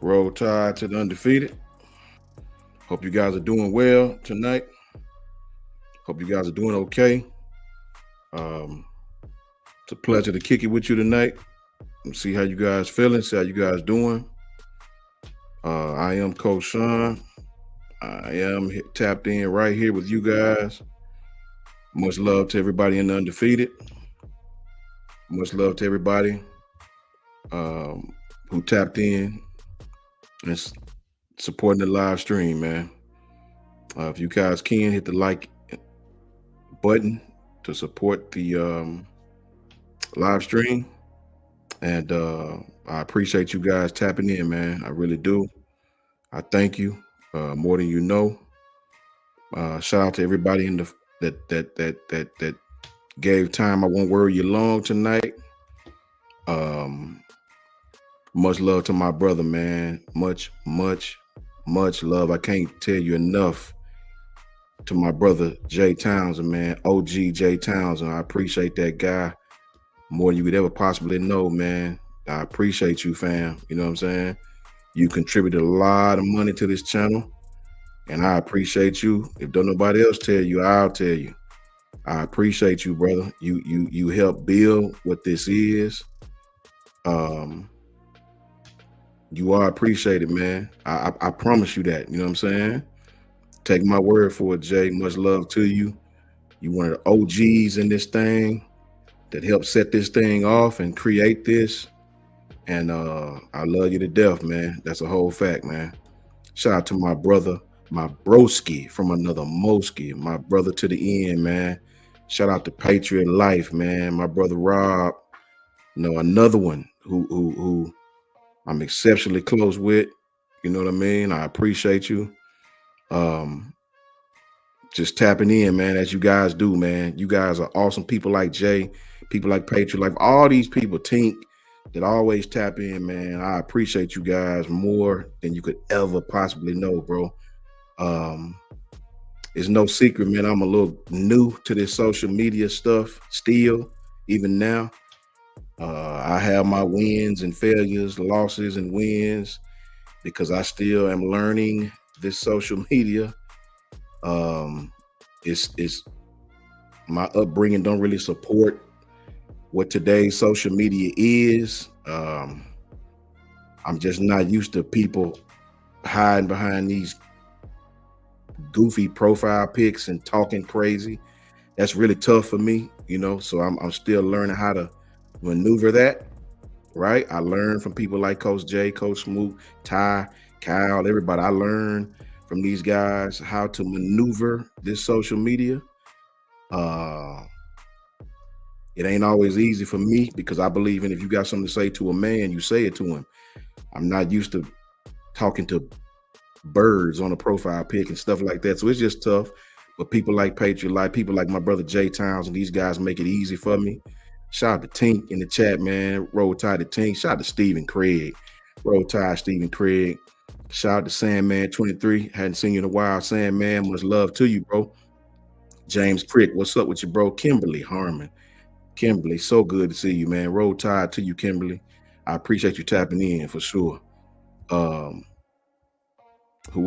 Roll Tide to the undefeated. Hope you guys are doing well tonight. Hope you guys are doing okay. It's a pleasure to kick it with you tonight and see how you guys feeling, see how you guys doing. I am Coach Shawn. I am tapped in right here with you guys. Much love to everybody in the undefeated. Much love to everybody who tapped in and supporting the live stream, man. If you guys can, hit the like button to support the live stream. And I appreciate you guys tapping in, man. I really do. I thank you more than you know. Shout out to everybody in the that gave time. I won't worry you long tonight. Much love to my brother, man. Much love. I can't tell you enough to my brother Jay Townsend, man. OG Jay Townsend. I appreciate that guy more than you could ever possibly know, man. I appreciate you, fam. You know what I'm saying? You contributed a lot of money to this channel, and I appreciate you. If don't nobody else tell you, I'll tell you. I appreciate you, brother. You helped build what this is. You are appreciated, man. I promise you that. You know what I'm saying? Take my word for it, Jay. Much love to you. You one of the OGs in this thing that helped set this thing off and create this. And I love you to death, man. That's a whole fact, man. Shout out to my brother, my broski from another Moski, my brother to the end, man. Shout out to Patriot Life, man. My brother Rob, another one who I'm exceptionally close with. You know what I mean? I appreciate you. Just tapping in, man, as you guys do, man. You guys are awesome. People like Jay, people like Patriot Life, all these people, Tink, that always tap in, man. I appreciate you guys more than you could ever possibly know, bro. It's no secret, man. I'm a little new to this social media stuff still, even now. I have my wins and failures, losses and wins, because I still am learning this social media. It's my upbringing don't really support what today's social media is. I'm just not used to people hiding behind these goofy profile pics and talking crazy. That's really tough for me, so I'm still learning how to maneuver that, right? I learned from people like Coach Jay, Coach Smoot, Ty, Kyle, everybody. I learned from these guys how to maneuver this social media. It ain't always easy for me because I believe in if you got something to say to a man, you say it to him. I'm not used to talking to birds on a profile pic and stuff like that. So it's just tough. But people like Patriot Life, people like my brother Jay Towns, and these guys make it easy for me. Shout out to Tink in the chat, man. Roll Tide to Tink. Shout out to Stephen Craig. Roll Tide, Stephen Craig. Shout out to Sandman23. Hadn't seen you in a while. Sandman, much love to you, bro. James Crick, what's up with you, bro? Kimberly Harmon. Kimberly, so good to see you, man. Roll Tide to you, Kimberly. I appreciate you tapping in for sure. Who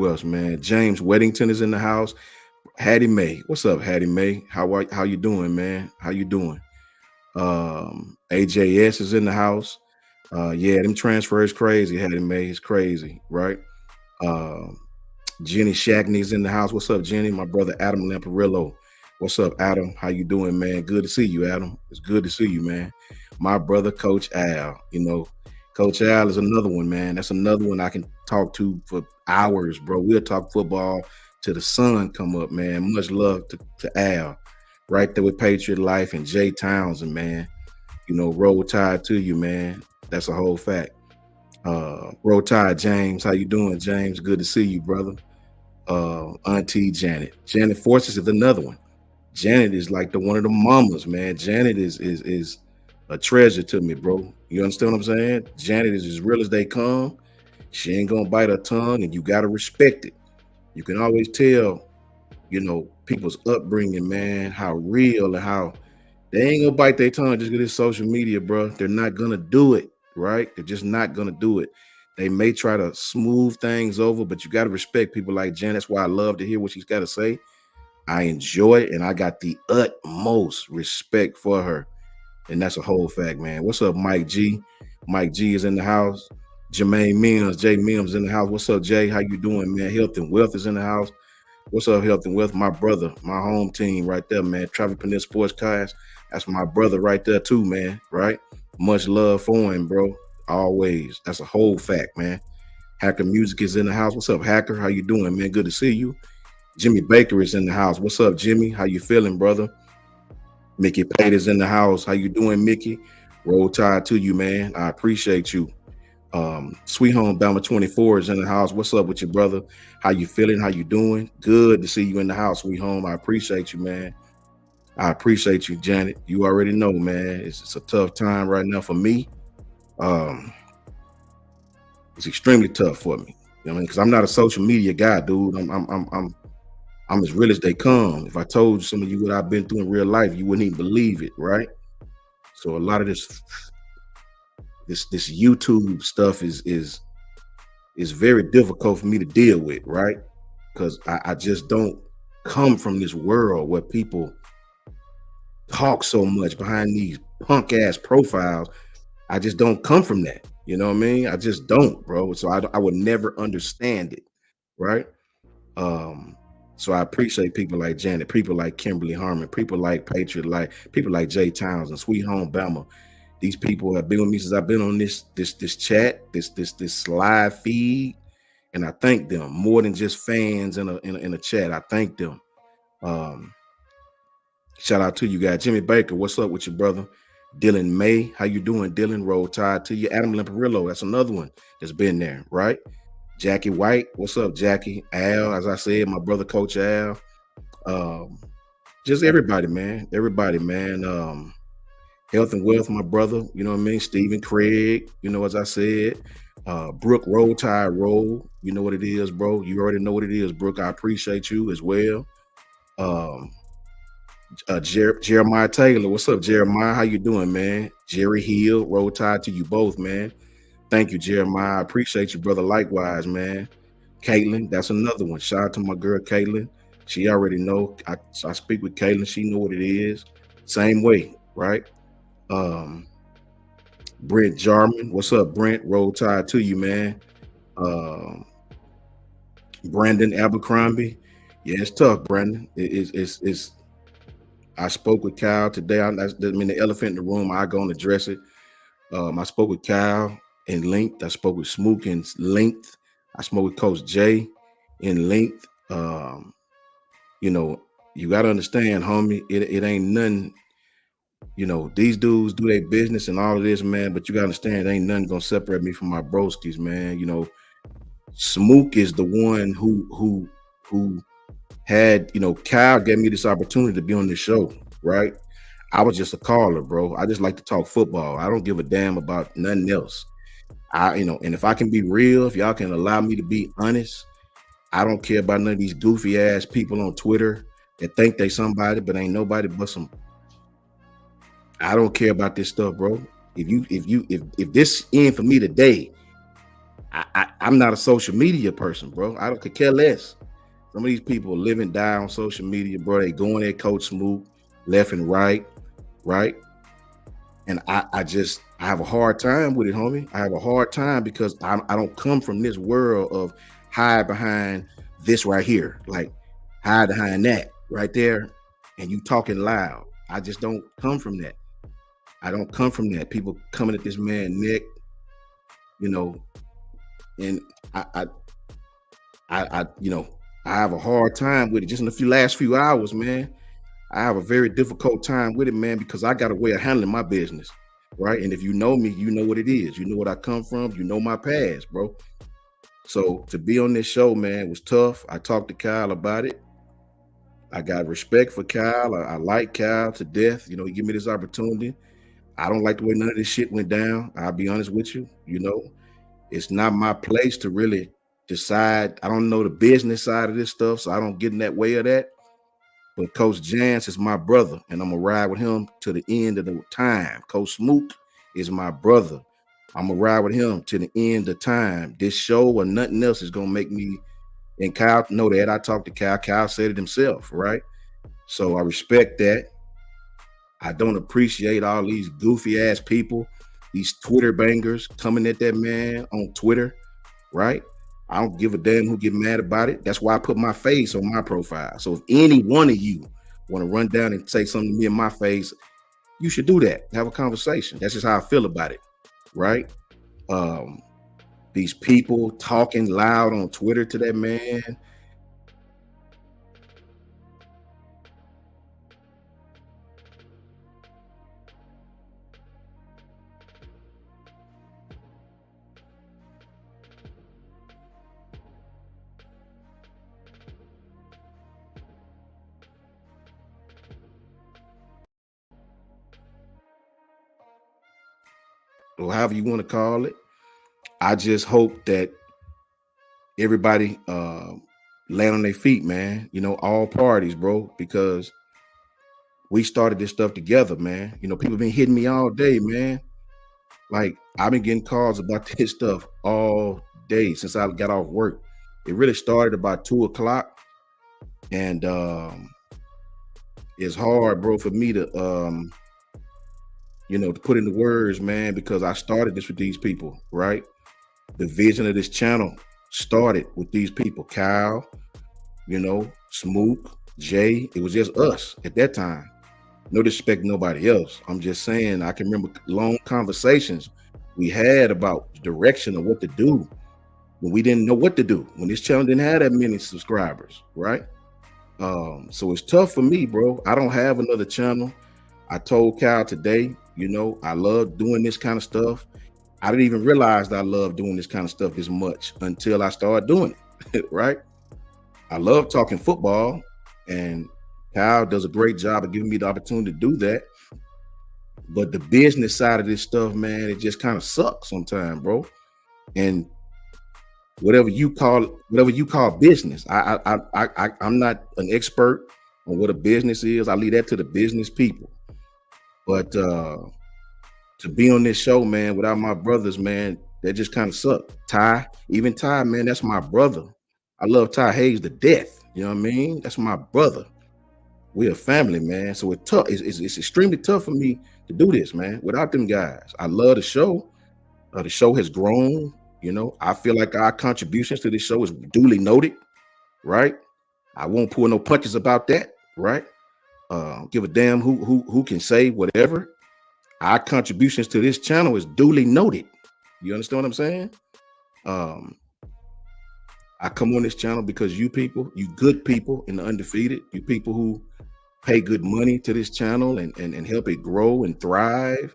else, man? James Weddington is in the house. Hattie May, what's up, Hattie May? How you doing, man? How you doing? AJS is in the house. Yeah, them transfers crazy. Hattie May is crazy, right? Jenny Shackney's in the house. What's up, Jenny? My brother Adam Lamparillo. What's up, Adam? How you doing, man? Good to see you, Adam. It's good to see you, man. My brother, Coach Al. Coach Al is another one, man. That's another one I can talk to for hours, bro. We'll talk football till the sun come up, man. Much love to Al. Right there with Patriot Life and Jay Townsend, man. Roll Tide to you, man. That's a whole fact. Roll Tide, James. How you doing, James? Good to see you, brother. Auntie Janet. Janet Forces is another one. Janet is like one of the mamas, man. Janet is a treasure to me, bro. You understand what I'm saying? Janet is as real as they come. She ain't gonna bite her tongue, and you gotta respect it. You can always tell, people's upbringing, man, how real and how they ain't gonna bite their tongue just get this social media, bro. They're not gonna do it, right? They're just not gonna do it. They may try to smooth things over, but you gotta respect people like Janet. That's why I love to hear what she's got to say. I enjoy it, and I got the utmost respect for her. And that's a whole fact, man. What's up, Mike G? Mike G is in the house. Jermaine Mims, Jay Mims in the house. What's up, Jay? How you doing, man? Health and Wealth is in the house. What's up, Health and Wealth? My brother, my home team right there, man. Travel Peninsula Sports Cars. That's my brother right there too, man, right? Much love for him, bro. Always. That's a whole fact, man. Hacker Music is in the house. What's up, Hacker? How you doing, man? Good to see you. Jimmy Baker is in the house. What's up, Jimmy? How you feeling, brother? Mickey Pate is in the house. How you doing, Mickey? Roll Tide to you, man. I appreciate you. Sweet Home Bama 24 is in the house. What's up with you, brother? How you feeling? How you doing? Good to see you in the house, Sweet Home. I appreciate you, man. I appreciate you, Janet. You already know, man. It's a tough time right now for me. It's extremely tough for me. Because I'm not a social media guy, dude. I'm as real as they come. If I told some of you what I've been through in real life, you wouldn't even believe it, right? So a lot of this YouTube stuff is very difficult for me to deal with, right? Because I just don't come from this world where people talk so much behind these punk ass profiles. I just don't come from that. You know what I mean? I just don't, bro. So I would never understand it, right? So I appreciate people like Janet, people like Kimberly Harmon, people like Patriot, like people like Jay Townsend, Sweet Home Bama. These people have been with me since I've been on this chat, this live feed, and I thank them more than just fans in a chat. I thank them. Shout out to you guys. Jimmy Baker, what's up with you, brother? Dylan May, how you doing, Dylan? Roll Tide to you. Adam Lamparillo, that's another one that's been there, right? Jackie White, what's up, Jackie? Al, as I said, my brother, Coach Al. Just everybody, man. Everybody, man. Health and Wealth, my brother. You know what I mean? Stephen Craig, as I said. Brooke, Roll Tide, Roll. You know what it is, bro. You already know what it is, Brooke. I appreciate you as well. Jeremiah Taylor, what's up, Jeremiah? How you doing, man? Jerry Hill, Roll Tide to you both, man. Thank you, Jeremiah. I appreciate you, brother. Likewise, man. Caitlin, that's another one. Shout out to my girl, Caitlin. She already know. I speak with Caitlin. She know what it is. Same way, right? Brent Jarman, what's up, Brent? Roll Tide to you, man. Brandon Abercrombie. Yeah, it's tough, Brandon. It's I spoke with Kyle today. I mean, the elephant in the room. I go and address it. I spoke with Kyle in length. I spoke with Smook in length. I spoke with Coach Jay in length. You know, you got to understand, homie, it ain't nothing. You know, these dudes do their business and all of this, man, but you got to understand, it ain't nothing going to separate me from my broskies, man. You know, Smook is the one who had, you know, Kyle gave me this opportunity to be on this show, right? I was just a caller, bro. I just like to talk football. I don't give a damn about nothing else. You know, and if I can be real, if y'all can allow me to be honest, I don't care about none of these goofy ass people on Twitter that think they somebody, but ain't nobody but some. I don't care about this stuff, bro. If this end for me today, I'm not a social media person, bro. I could care less. Some of these people live and die on social media, bro. They going at Coach Smoot left and right. And I have a hard time with it, homie. I have a hard time because I don't come from this world of hide behind this right here, like hide behind that right there, and you talking loud. I just don't come from that. I don't come from that. People coming at this man neck, you know, and I you know, I have a hard time with it. Just in the last few hours, man, I have a very difficult time with it, man, because I got a way of handling my business, right? And if you know me, you know what it is. You know what I come from. You know my past, bro. So to be on this show, man, was tough. I talked to Kyle about it. I got respect for Kyle. I like Kyle to death. You know, he gave me this opportunity. I don't like the way none of this shit went down. I'll be honest with you. You know, it's not my place to really decide. I don't know the business side of this stuff, so I don't get in that way of that. But Coach Jans is my brother, and I'm going to ride with him to the end of the time. Coach Smoot is my brother. I'm going to ride with him to the end of time. This show or nothing else is going to make me, and Kyle know that. I talked to Kyle. Kyle said it himself, right? So I respect that. I don't appreciate all these goofy-ass people, these Twitter bangers coming at that man on Twitter, right? I don't give a damn who get mad about it. That's why I put my face on my profile. So if any one of you want to run down and say something to me in my face, you should do that. Have a conversation. That's just how I feel about it, right? These people talking loud on Twitter to that man. Or however you want to call it. I just hope that everybody land on their feet, man. You know, all parties, bro, because we started this stuff together, man. You know, people been hitting me all day, man. Like, I've been getting calls about this stuff all day since I got off work. It really started about 2:00, and it's hard, bro, for me to you know, to put into words, man, because I started this with these people, right? The vision of this channel started with these people, Kyle, you know, Smook, Jay. It was just us at that time. No disrespect to nobody else. I'm just saying, I can remember long conversations we had about direction of what to do when we didn't know what to do, when this channel didn't have that many subscribers, right? So it's tough for me, bro. I don't have another channel. I told Kyle today, you know, I love doing this kind of stuff. I didn't even realize that I love doing this kind of stuff this much until I started doing it, right? I love talking football, and Kyle does a great job of giving me the opportunity to do that. But the business side of this stuff, man, it just kind of sucks sometimes, bro. And whatever you call business, I'm not an expert on what a business is. I leave that to the business people. But to be on this show, man, without my brothers, man, that just kind of sucked. Even Ty, man, that's my brother. I love Ty Hayes to death. You know what I mean? That's my brother. We're a family, man. So it's tough. It's extremely tough for me to do this, man, without them guys. I love the show. The show has grown. You know, I feel like our contributions to this show is duly noted, right? I won't pull no punches about that, right? give a damn who can say whatever. Our contributions to this channel is duly noted. You understand what I'm saying? I come on this channel because you people, you good people in the undefeated, you people who pay good money to this channel and help it grow and thrive.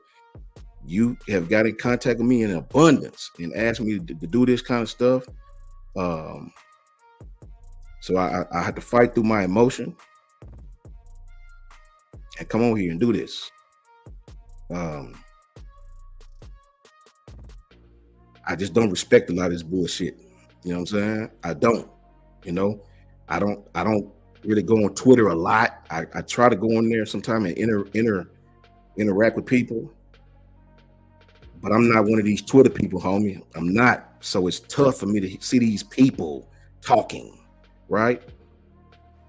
You have got in contact with me in abundance and asked me to do this kind of stuff. So I had to fight through my emotion and come on here and do this. I just don't respect a lot of this bullshit. You know what I'm saying? I don't. You know, I don't really go on Twitter a lot. I try to go on there sometime and interact with people. But I'm not one of these Twitter people, homie. I'm not. So it's tough for me to see these people talking, right?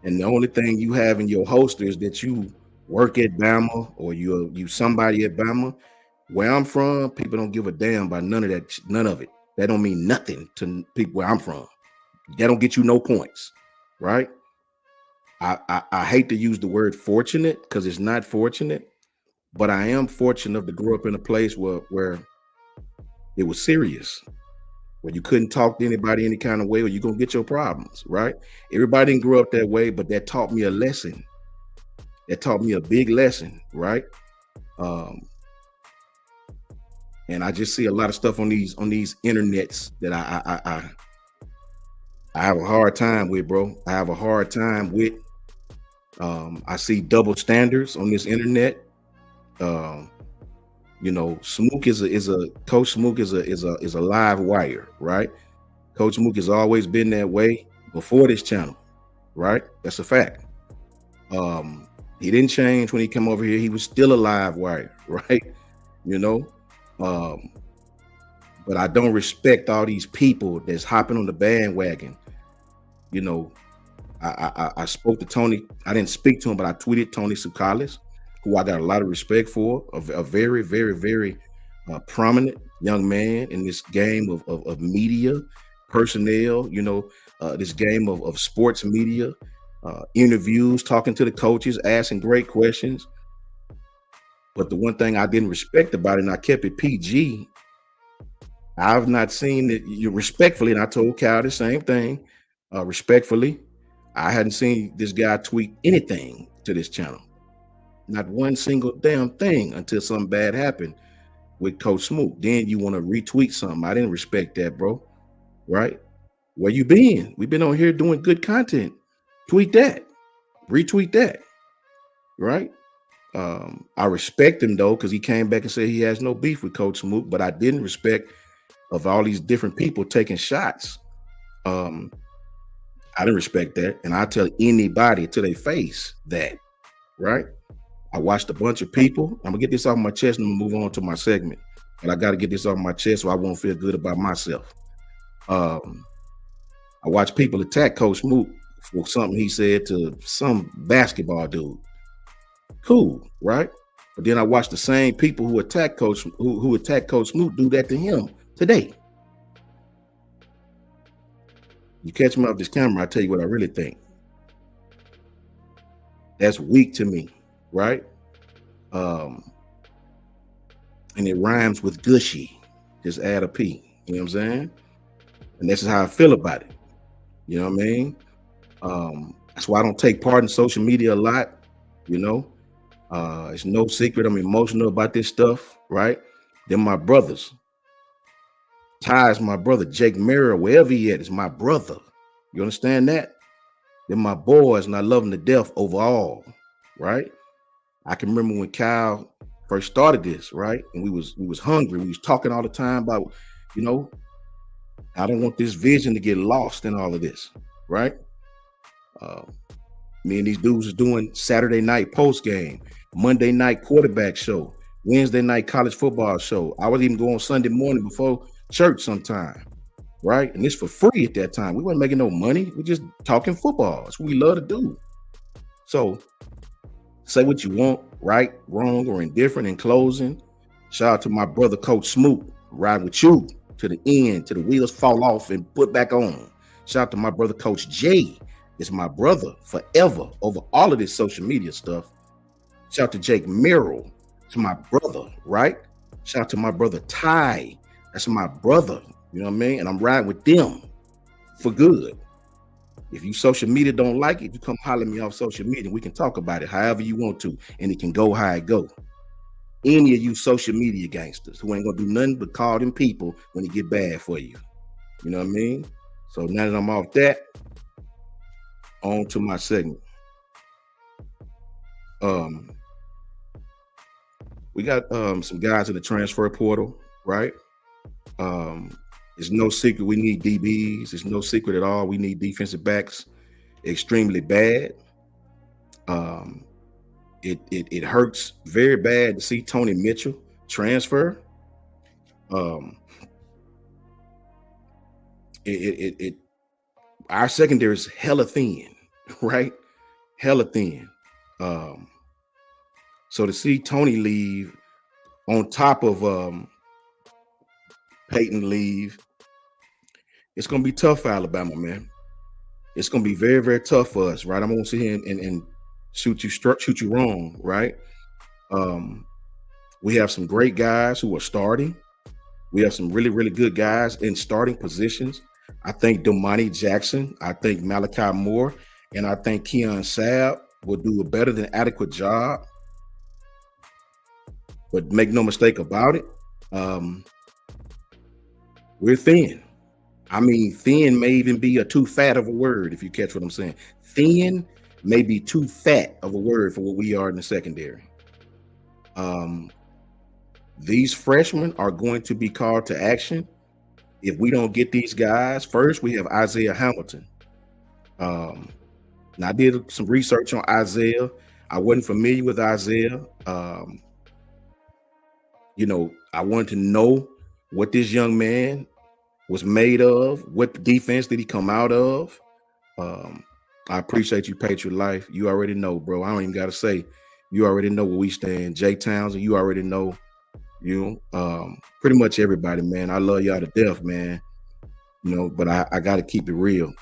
And the only thing you have in your holster is that you work at Bama or you somebody at Bama. Where I'm from, people don't give a damn about none of that. None of it. That don't mean nothing to people where I'm from. That don't get you no points, right? I hate to use the word fortunate because it's not fortunate, but I am fortunate to grow up in a place where it was serious, where you couldn't talk to anybody any kind of way or you're going to get your problems, right? Everybody didn't grow up that way, but that taught me a lesson. That taught me a big lesson, right? And I just see a lot of stuff on these internets that I have a hard time with, bro. I have a hard time with. I see double standards on this internet. You know, Smook is a Coach Smook is a live wire, right? Coach Smook has always been that way before this channel, right? That's a fact. He didn't change when he came over here. He was still a live wire, right? You know. But I don't respect all these people that's hopping on the bandwagon. You know, I spoke to Tony. I didn't speak to him, but I tweeted Tony Sukalis, who I got a lot of respect for, a very, very, very prominent young man in this game of media, personnel, you know, this game of sports media, interviews, talking to the coaches, asking great questions. But the one thing I didn't respect about it, and I kept it PG, I've not seen it, you respectfully, and I told Cal the same thing, respectfully, I hadn't seen this guy tweet anything to this channel. Not one single damn thing until something bad happened with Coach Smook. Then you want to retweet something. I didn't respect that, bro. Right? Where you been? We've been on here doing good content. Tweet that. Retweet that. Right? I respect him though, because he came back and said he has no beef with Coach Smook, but I didn't respect of all these different people taking shots. I didn't respect that. And I tell anybody to their face that, right? I watched a bunch of people. I'm gonna get this off my chest and I'm gonna move on to my segment. But I got to get this off my chest so I won't feel good about myself. I watched people attack Coach Smook for something he said to some basketball dude. Cool, right? But then I watched the same people who attack Coach Smook do that to him today. You catch me off this camera, I tell you what I really think. That's weak to me, right? And it rhymes with gushy. Just add a P. You know what I'm saying? And this is how I feel about it. You know what I mean? That's why I don't take part in social media a lot. You know, it's no secret I'm emotional about this stuff, right? They're my brothers. Ty is my brother. Jake Mirror, wherever he at, is my brother. You understand that? They're my boys, and I love them to death overall, right? I can remember when Kyle first started this, right? And we was hungry. We was talking all the time about, you know, I don't want this vision to get lost in all of this, right? Me and these dudes was doing Saturday night post game, Monday night quarterback show, Wednesday night college football show. I would even go on Sunday morning before church sometime, right? And it's for free at that time. We weren't making no money. We just talking football. That's what we love to do. So say what you want, right, wrong, or indifferent. In closing, shout out to my brother, Coach Smook, riding with you to the end, till the wheels fall off and put back on. Shout out to my brother, Coach J. It's my brother forever over all of this social media stuff. Shout out to Jake Merrill, to my brother, right? Shout out to my brother Ty. That's my brother. You know what I mean? And I'm riding with them for good. If you social media don't like it, you come holler at me off social media. We can talk about it however you want to, and it can go how it go. Any of you social media gangsters who ain't gonna do nothing but call them people when it get bad for you. You know what I mean? So now that I'm off that, on to my segment. We got some guys in the transfer portal, right? It's no secret we need DBs. It's no secret at all. We need defensive backs extremely bad. It hurts very bad to see Tony Mitchell transfer. Our secondary is hella thin, right? Hella thin. So to see Tony leave on top of Peyton leave, it's gonna be tough for Alabama, man. It's gonna be very, very tough for us, right? I'm gonna sit here and shoot you wrong, right? We have some great guys who are starting. We have some really, really good guys in starting positions. I think Domani Jackson, I think Malachi Moore, and I think Keon Sabb will do a better than adequate job. But make no mistake about it, we're thin. I mean, thin may even be a too fat of a word, if you catch what I'm saying. Thin may be too fat of a word for what we are in the secondary. These freshmen are going to be called to action. If we don't get these guys, first we have Isaiah Hamilton. Now I did some research on Isaiah. I wasn't familiar with Isaiah. I wanted to know what this young man was made of. What defense did he come out of? I appreciate you, Patriot Life. You already know, bro. I don't even got to say. You already know where we stand. Jay Townsend, you already know. Pretty much everybody, man. I love y'all to death, man. But I got to keep it real,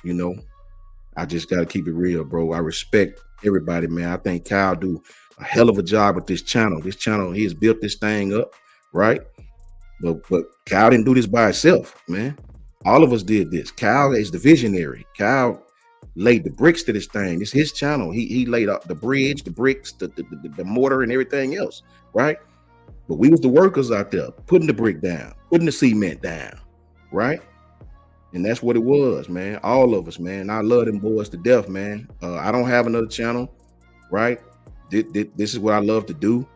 I just got to keep it real, bro. I respect everybody, man. I think Kyle do a hell of a job with this channel. This channel, he has built this thing up, right? But Kyle didn't do this by himself, man. All of us did this. Kyle is the visionary. Kyle laid the bricks to this thing. It's his channel. He laid up the bridge, the bricks, the mortar, and everything else, right? But we was the workers out there putting the brick down, putting the cement down, right? And that's what it was, man. All of us, man. I love them boys to death, man. I don't have another channel, right? This is what I love to do.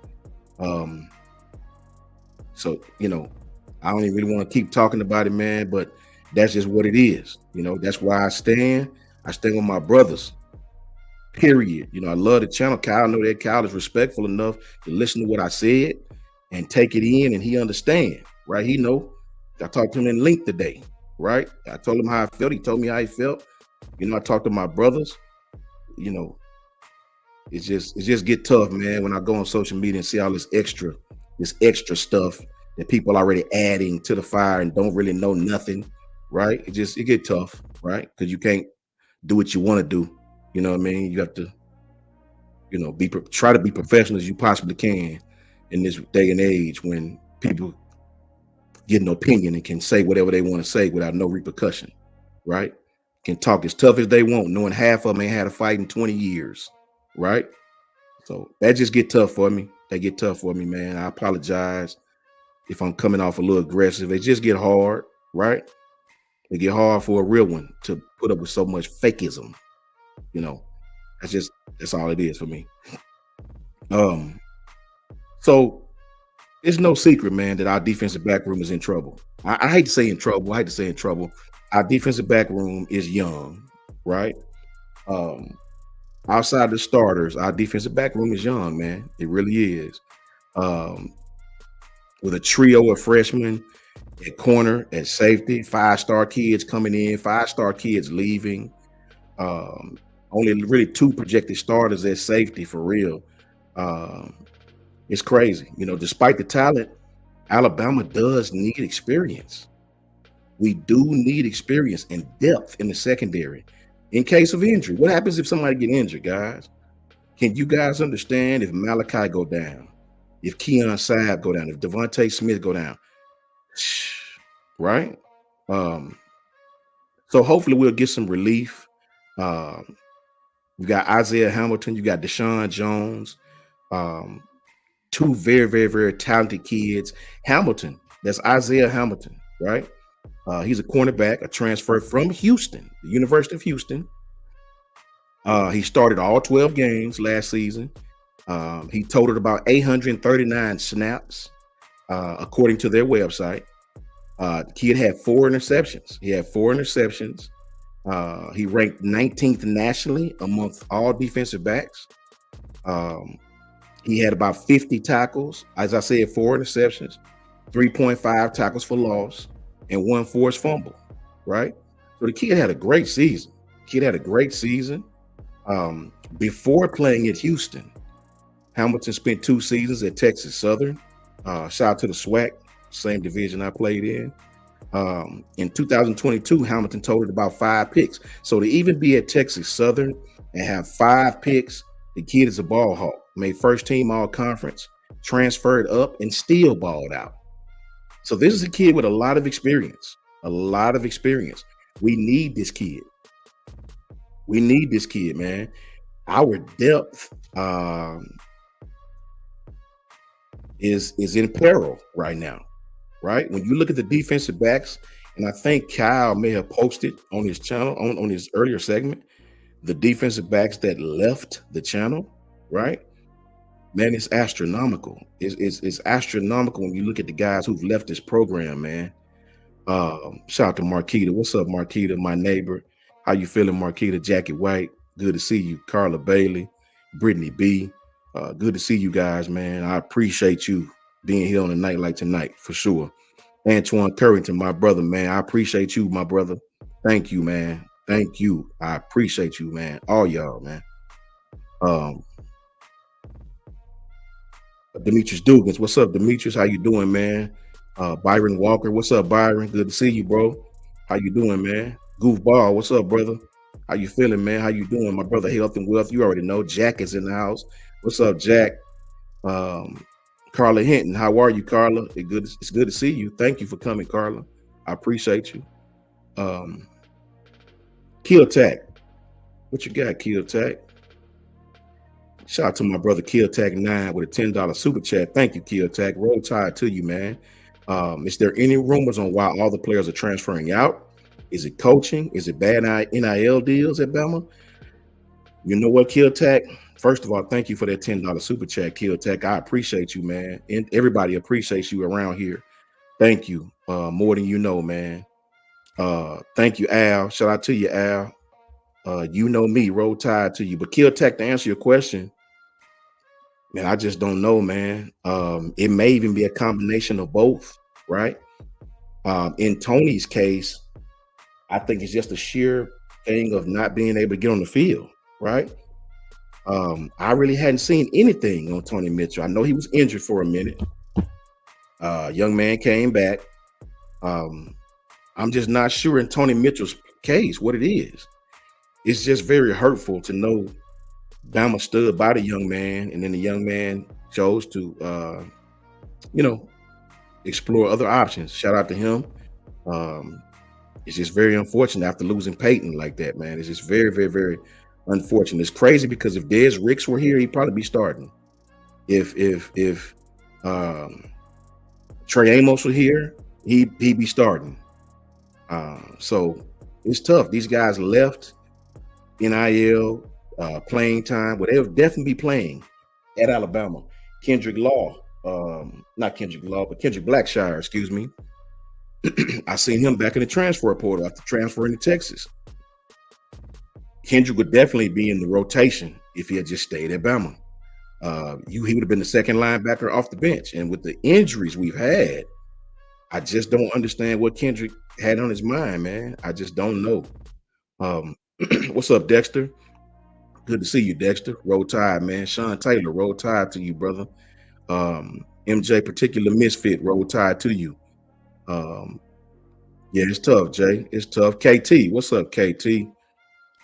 So, I don't even really want to keep talking about it, man, but that's just what it is. That's why I stand with my brothers, period. I love the channel. Kyle, know that Kyle is respectful enough to listen to what I said and take it in, and he understand, right? He know. I talked to him in length today, right? I told him how I felt. He told me how he felt. I talked to my brothers. It just get tough, man, when I go on social media and see all this extra stuff that people already adding to the fire and don't really know nothing, right? It get tough, right? Because you can't do what you want to do. You know what I mean? You have to, try to be professional as you possibly can in this day and age when people get an opinion and can say whatever they want to say without no repercussion, right? Can talk as tough as they want, knowing half of them ain't had a fight in 20 years, right? So that just get tough for me. They get tough for me, man. I apologize if I'm coming off a little aggressive. They just get hard, right? They get hard for a real one to put up with so much fakeism. That's all it is for me. So it's no secret, man, that our defensive back room is in trouble. I hate to say in trouble. Our defensive back room is young, right? Outside the starters, our defensive back room is young, man. It really is. With a trio of freshmen at corner, at safety, 5-star kids coming in, 5-star kids leaving. Only really 2 projected starters at safety for real. It's crazy. Despite the talent, Alabama does need experience. We do need experience and depth in the secondary in case of injury. What happens if somebody get injured, guys? Can you guys understand if Malachi go down, if Keon Saab go down, if Devontae Smith go down, right? So hopefully we'll get some relief. You got Isaiah Hamilton, you got DaShawn Jones, two very, very, very talented kids. Hamilton, that's Isaiah Hamilton, right? He's a cornerback, a transfer from Houston, the University of Houston. He started all 12 games last season. He totaled about 839 snaps, according to their website. The kid had 4 interceptions. He ranked 19th nationally amongst all defensive backs. He had about 50 tackles. As I said, 4 interceptions, 3.5 tackles for loss, and 1 forced fumble, right? So the kid had a great season. Before playing at Houston, Hamilton spent 2 seasons at Texas Southern. Shout out to the SWAC, same division I played in. In 2022, Hamilton totaled about 5 picks. So to even be at Texas Southern and have 5 picks, the kid is a ball hawk. Made first team all conference, transferred up, and still balled out. So this is a kid with a lot of experience. We need this kid. Man. Our depth is in peril right now, right? When you look at the defensive backs, and I think Kyle may have posted on his channel, on his earlier segment, the defensive backs that left the channel, right? Man, it's astronomical. It's astronomical when you look at the guys who've left this program, man. Shout out to Marquita. What's up, Marquita, my neighbor? How you feeling, Marquita? Jackie White, good to see you. Carla Bailey, Brittany B. Good to see you guys, man. I appreciate you being here on a night like tonight, for sure. Antoine Currington, my brother, man. I appreciate you, my brother. Thank you, man. Thank you. I appreciate you, man. All y'all, man. Demetrius Dugans, what's up, Demetrius? How you doing, man? Byron Walker, what's up, Byron? Good to see you, bro. How you doing, man? Goofball, what's up, brother? How you feeling, man? How you doing, my brother? Health and wealth, you already know. Jack is in the house. What's up, Jack? Carla Hinton, how are you, Carla? It's good to see you. Thank you for coming, Carla. I appreciate you. Kill Tack, what you got, Kill Tack? Shout out to my brother Kill Tack 9 with a $10 super chat. Thank you, Kill Tack. Roll Tide to you, man. Is there any rumors on why all the players are transferring out? Is it coaching? Is it bad NIL deals at Bama? You know what, Kill Tack? First of all, thank you for that $10 super chat, Kill Tack. I appreciate you, man. And everybody appreciates you around here. Thank you. More than you know, man. Thank you, Al. Shout out to you, Al. You know me, Roll Tide to you. But Kill Tack, to answer your question, man, I just don't know, man. It may even be a combination of both, right? In Tony's case, I think it's just a sheer thing of not being able to get on the field, right? I really hadn't seen anything on Tony Mitchell. I know he was injured for a minute. Young man came back. I'm just not sure in Tony Mitchell's case what it is. It's just very hurtful to know Bama stood by the young man, and then the young man chose to, explore other options. Shout out to him. It's just very unfortunate after losing Peyton like that, man. It's just very, very, very unfortunate. It's crazy because if Des Ricks were here, he'd probably be starting. If Trey Amos were here, he'd be starting. So it's tough. These guys left NIL, playing time, but they'll definitely be playing at Alabama. Kendrick Blackshire, excuse me. I seen him back in the transfer portal after transferring to Texas. Kendrick would definitely be in the rotation if he had just stayed at Bama. He would have been the second linebacker off the bench. And with the injuries we've had, I just don't understand what Kendrick had on his mind, man. I just don't know. What's up, Dexter? Good to see you, Dexter. Roll Tide, man. Sean Taylor, roll Tide to you, brother. MJ, particular misfit, roll Tide to you. Yeah, it's tough, Jay. It's tough. KT, what's up, KT?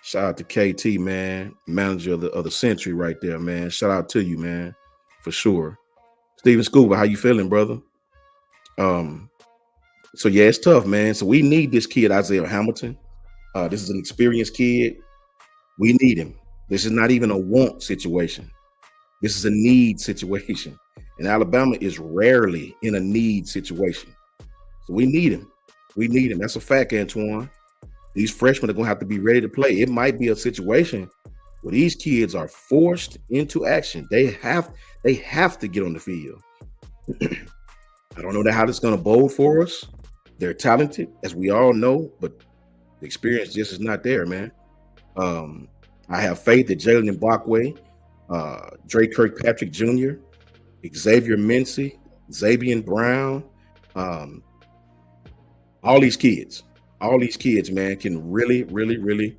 Shout out to KT, man, manager of the century right there, man. Shout out to you, man, for sure. Steven Scuba, how you feeling, brother? So yeah, it's tough, man. So we need this kid, Isaiah Hamilton. This is an experienced kid. We need him. This is not even a want situation. This is a need situation. And Alabama is rarely in a need situation. So we need him. We need him. That's a fact, Antoine. These freshmen are going to have to be ready to play. It might be a situation where these kids are forced into action. They have to get on the field. I don't know how this is going to bowl for us. They're talented, as we all know, but the experience just is not there, man. I have faith that Jalen Mbakwe, Dre Kirkpatrick Jr., Xavier Mincy, Xavier Brown, all these kids, man, can really, really, really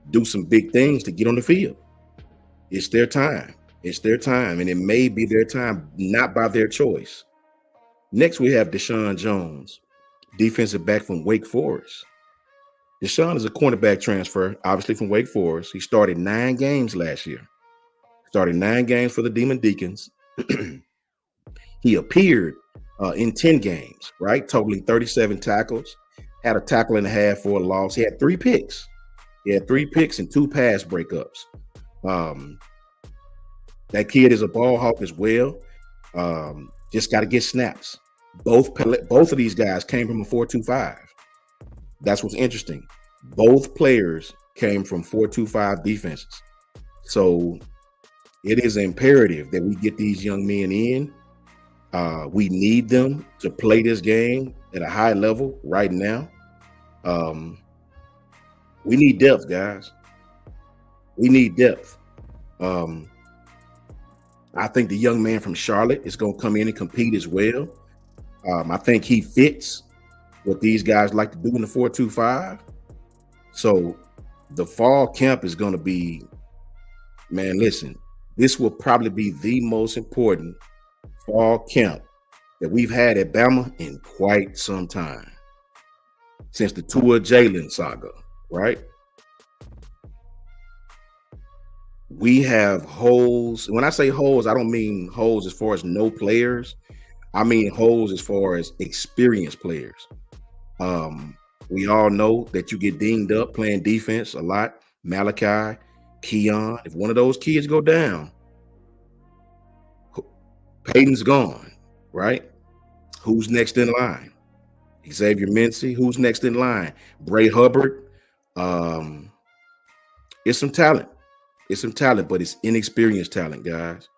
do some big things to get on the field. It's their time. It's their time, and it may be their time, not by their choice. Next, we have DaShawn Jones, defensive back from Wake Forest. DaShawn is a cornerback transfer, obviously from Wake Forest. He started 9 games last year. Started 9 games for the Demon Deacons. He appeared in 10 games, right? Totaling 37 tackles. Had a tackle and a half for a loss. He had 3 picks. He had 3 picks and 2 pass breakups. That kid is a ball hawk as well. Just got to get snaps. Both of these guys came from a 4.25. That's what's interesting. Both players came from 4.25 defenses. So it is imperative that we get these young men in. We need them to play this game at a high level right now. We need depth, guys. We need depth. I think the young man from Charlotte is going to come in and compete as well. I think he fits what these guys like to do in the 4.25. So the fall camp is going to be, man, listen, this will probably be the most important fall camp that we've had at Bama in quite some time, since the Tua Jaylen saga, right? We have holes. When I say holes, I don't mean holes as far as no players. I mean holes as far as experienced players. We all know that you get dinged up playing defense a lot. Malachi, Keon. If one of those kids go down, Peyton's gone, right? Who's next in line? Xavier Mincy. Who's next in line? Bray Hubbard. It's some talent. It's some talent, but it's inexperienced talent, guys.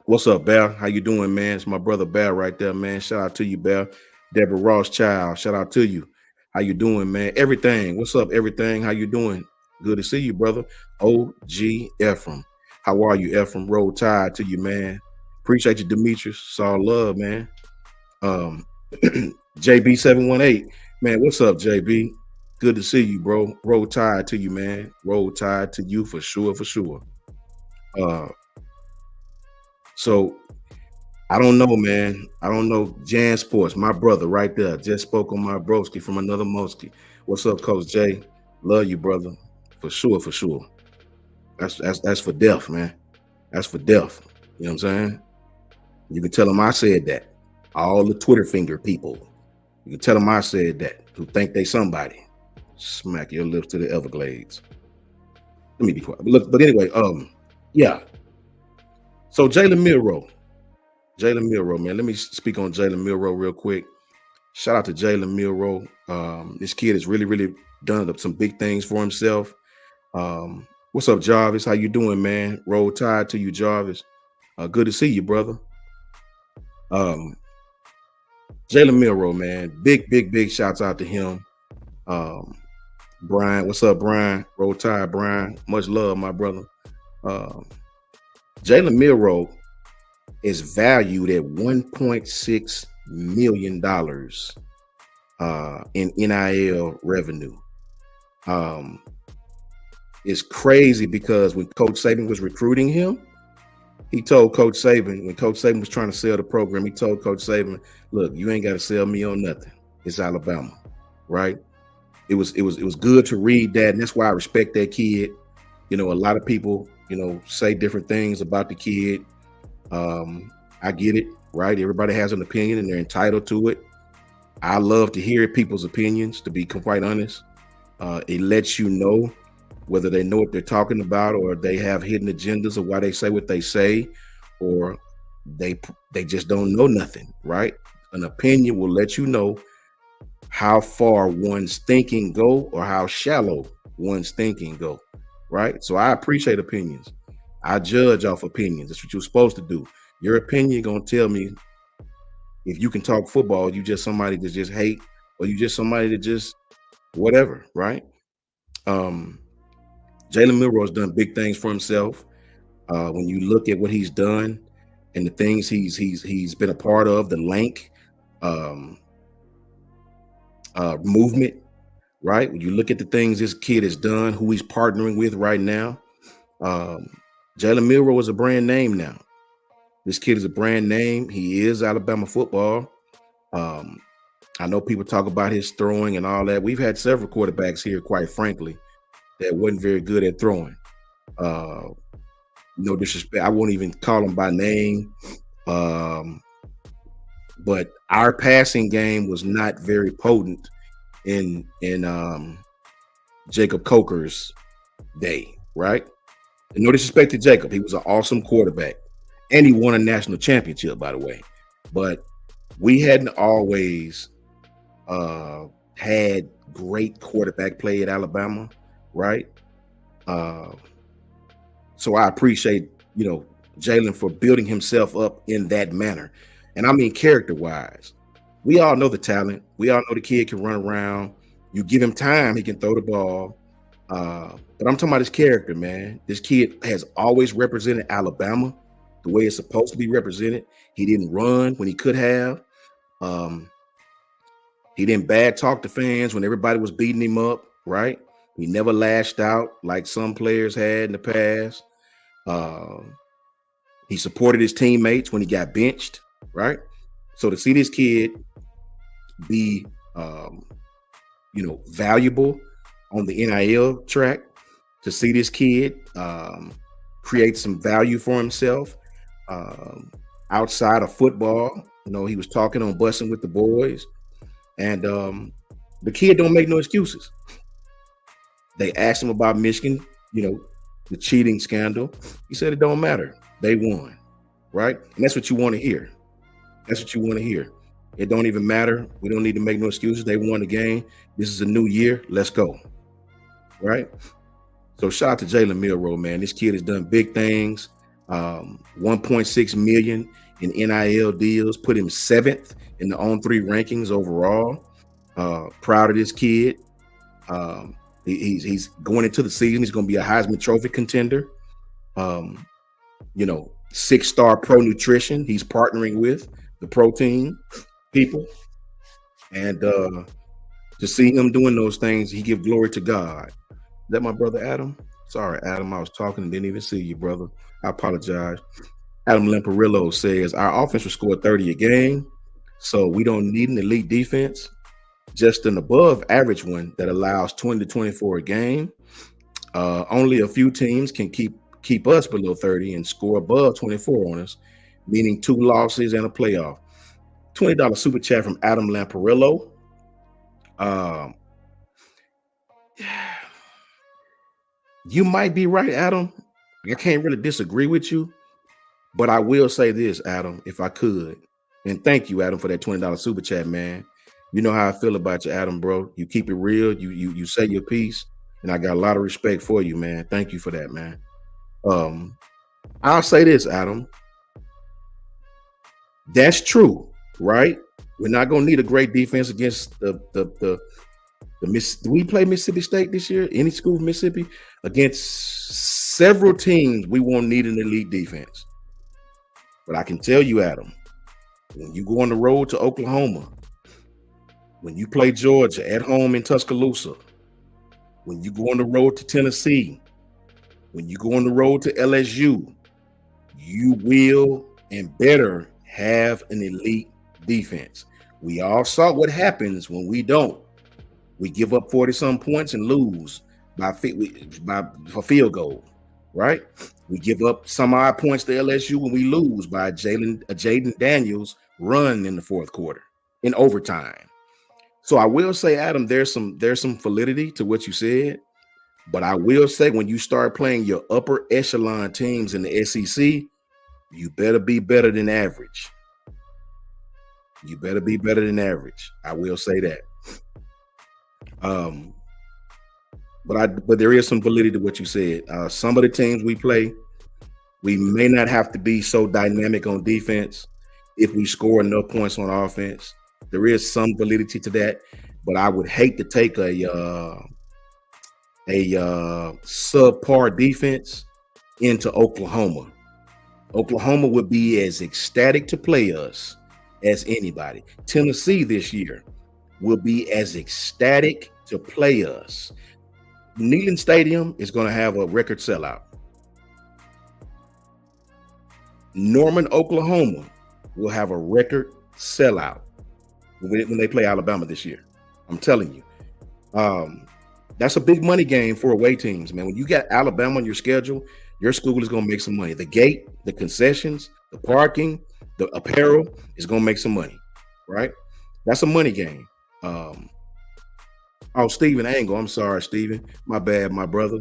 What's up, Bell? How you doing, man? It's my brother Bell right there, man. Shout out to you, Bell. Deborah Rothschild, shout out to you. How you doing, man? Everything. What's up, everything? How you doing? Good to see you, brother. OG Ephraim. How are you, Ephraim? Roll Tide to you, man. Appreciate you, Demetrius. It's all love, man. JB718. Man, what's up, JB? Good to see you, bro. Roll Tide to you, man. Roll Tide to you for sure, for sure. So I don't know, man. I don't know. Jan Sports, my brother right there. Just spoke on my broski from another Moski. What's up, Coach Jay? Love you, brother. For sure, for sure. That's for death, man. That's for death. You know what I'm saying? You can tell them I said that. All the Twitter finger people. You can tell them I said that, who think they somebody. Smack your lips to the Everglades. Let me be quiet. Look, but anyway, yeah. So Jaylen Milroe, man. Let me speak on Jaylen Milroe real quick. Shout out to Jaylen Milroe. This kid has really, really done some big things for himself. What's up, Jarvis? How you doing, man? Roll Tide to you, Jarvis. Good to see you, brother. Jaylen Milroe, man. Big shouts out to him. Brian, what's up, Brian? Roll Tide, Brian. Much love, my brother. Jaylen Milroe is valued at $1.6 million in NIL revenue. It's crazy because when Coach Saban was recruiting him, he told Coach Saban, when Coach Saban was trying to sell the program, he told Coach Saban, look, you ain't got to sell me on nothing. It's Alabama, right? it was good to read that, and that's why I respect that kid. You know, a lot of people, you know, say different things about the kid. I get it, right? Everybody has an opinion and they're entitled to it. I love to hear people's opinions, to be quite honest. It lets you know whether they know what they're talking about, or they have hidden agendas of why they say what they say, or they just don't know nothing, right? An opinion will let you know how far one's thinking go, or how shallow one's thinking go, right? So I appreciate opinions. I judge off opinions. That's what you're supposed to do. Your opinion gonna tell me if you can talk football, you just somebody that just hate, or you just somebody that just whatever, right? Um, Jaylen Milroe has done big things for himself. When you look at what he's done and the things he's been a part of, the Lank um, movement, right? When you look at the things this kid has done, who he's partnering with right now, Jaylen Milroe is a brand name now. This kid is a brand name. He is Alabama football. I know people talk about his throwing and all that. We've had several quarterbacks here, quite frankly, that wasn't very good at throwing. No disrespect, I won't even call them by name. But our passing game was not very potent in Jacob Coker's day, right? And no disrespect to Jacob. He was an awesome quarterback. And he won a national championship, by the way. But we hadn't always had great quarterback play at Alabama, right? So I appreciate, you know, Jaylen for building himself up in that manner. And I mean character-wise. We all know the talent. We all know the kid can run around. You give him time, he can throw the ball. But I'm talking about his character, man. This kid has always represented Alabama the way it's supposed to be represented. He didn't run when he could have. He didn't bad talk to fans when everybody was beating him up, right? He never lashed out like some players had in the past. He supported his teammates when he got benched, right? So to see this kid be, you know, valuable on the NIL track, to see this kid create some value for himself outside of football. You know, he was talking on Bussin' with the Boys, and the kid don't make no excuses. They asked him about Michigan, you know, the cheating scandal. He said it don't matter. They won, right? And that's what you want to hear. That's what you want to hear. It don't even matter. We don't need to make no excuses. They won the game. This is a new year. Let's go, right? So shout out to Jaylen Milroe, man. This kid has done big things. 1.6 million in NIL deals, put him 7th in the On3 rankings overall. Proud of this kid. He's going into the season. He's going to be a Heisman Trophy contender. You know, 6-star pro nutrition. He's partnering with the protein people, and to see him doing those things, he give glory to God. Is that my brother Adam? Sorry, Adam, I was talking and didn't even see you, brother. I apologize. Adam Lamparillo says our offense will score 30 a game, so we don't need an elite defense, just an above average one that allows 20 to 24 a game. Only a few teams can keep us below 30 and score above 24 on us, meaning 2 losses and a playoff. $20 super chat from Adam Lamparillo. You might be right, Adam. I can't really disagree with you, but I will say this, Adam, if I could. And thank you, Adam, for that $20 super chat, man. You know how I feel about you, Adam, bro. You keep it real. You say your piece, and I got a lot of respect for you, man. Thank you for that, man. I'll say this, Adam. That's true, right? We're not gonna need a great defense against the Miss. Do we play Mississippi State this year? Any school of Mississippi? Against several teams, we won't need an elite defense. But I can tell you, Adam, when you go on the road to Oklahoma, when you play Georgia at home in Tuscaloosa, when you go on the road to Tennessee, when you go on the road to LSU, you will and better have an elite defense. We all saw what happens when we don't. We give up 40-some points and lose for field goal, right? We give up some odd points to LSU when we lose by Jaden Daniels run in the fourth quarter in overtime. So I will say, Adam, there's some validity to what you said, but I will say when you start playing your upper echelon teams in the SEC, you better be better than average. You better be better than average. I will say that. But there is some validity to what you said. Some of the teams we play, we may not have to be so dynamic on defense if we score enough points on offense. There is some validity to that, but I would hate to take a subpar defense into Oklahoma. Oklahoma would be as ecstatic to play us as anybody. Tennessee this year will be as ecstatic to play us. Neyland Stadium is going to have a record sellout. Norman, Oklahoma will have a record sellout when they play Alabama this year. I'm telling you. That's a big money game for away teams, man. When you got Alabama on your schedule, your school is going to make some money. The gate, the concessions, the parking, the apparel is going to make some money, right? That's a money game. Stephen Angle. I'm sorry, Stephen. My bad, my brother.